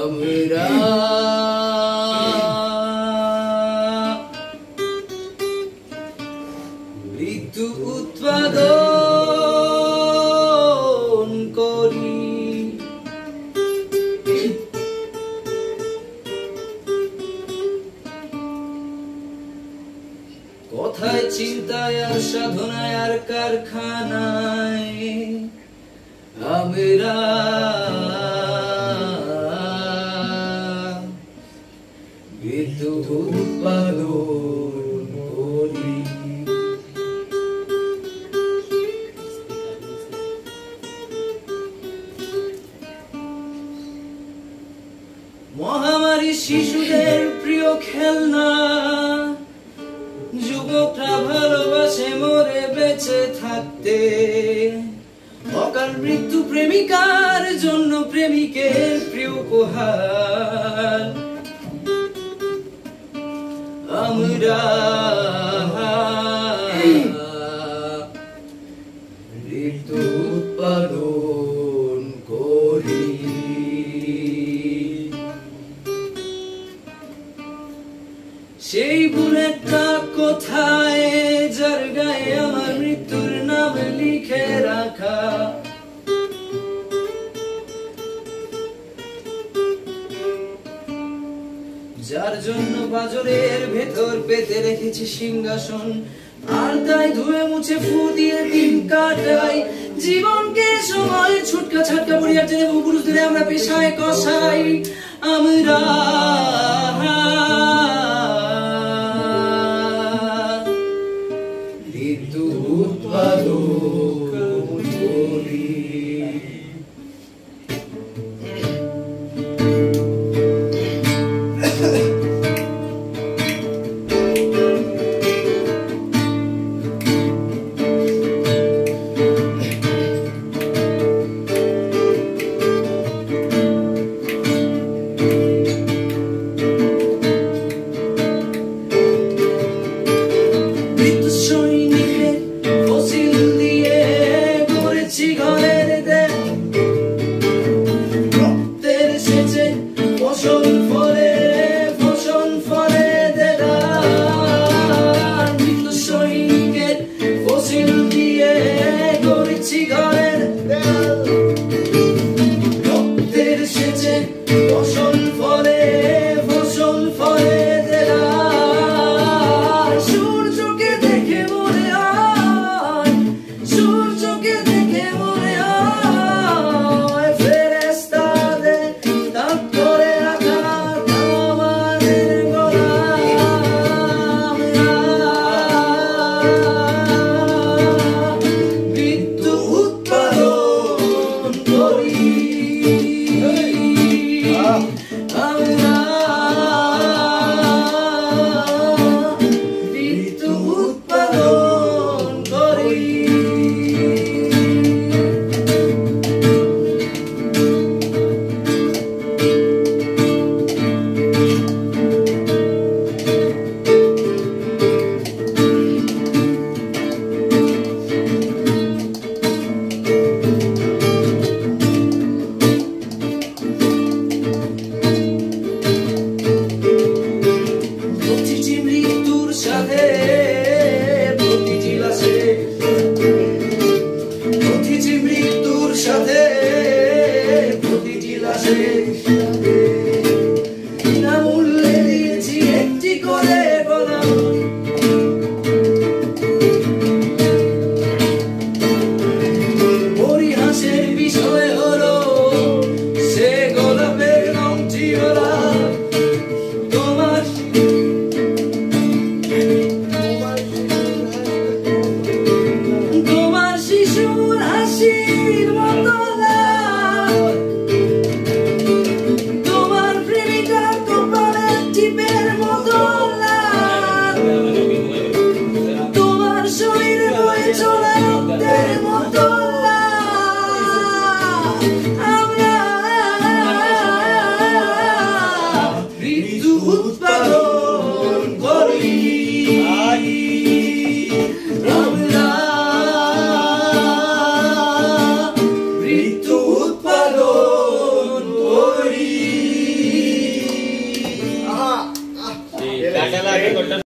আমরা মৃত্যু উৎপাদন করি, কথায় চিন্তায় আর সাধনায় আর কারখানায় আমরা বিদ্যুৎ উৎপাদন করি। মহামারী শিশুদের প্রিয় খেলনা, যুবকরা ভালোবাসে মরে বেঁচে থাকতে, অকাল মৃত্যু প্রেমিকার জন্য প্রেমিকের প্রিয় উপহার। আমরা মৃত্যু উৎপাদন করি। সেই বুলেটটা কোথায় যার গায়ে আমার মৃত্যুর নাম লিখে রাখা, যার জন্য বাজরের ভেতর পেতে রেখেছি সিংহাসন, আর তাই ধুয়ে মুছে ফু দিয়ে দিন কাটাই জীবনকে। সময় ছুটকা ছাটকা পড়িয়ার জন্য বহু পুরুষ ধরে আমরা পেশায় কষাই। আমরা মৃত্যু উৎপাদন করি। প্রতিটি মৃত্যুর সাথে প্রতিটি লাশে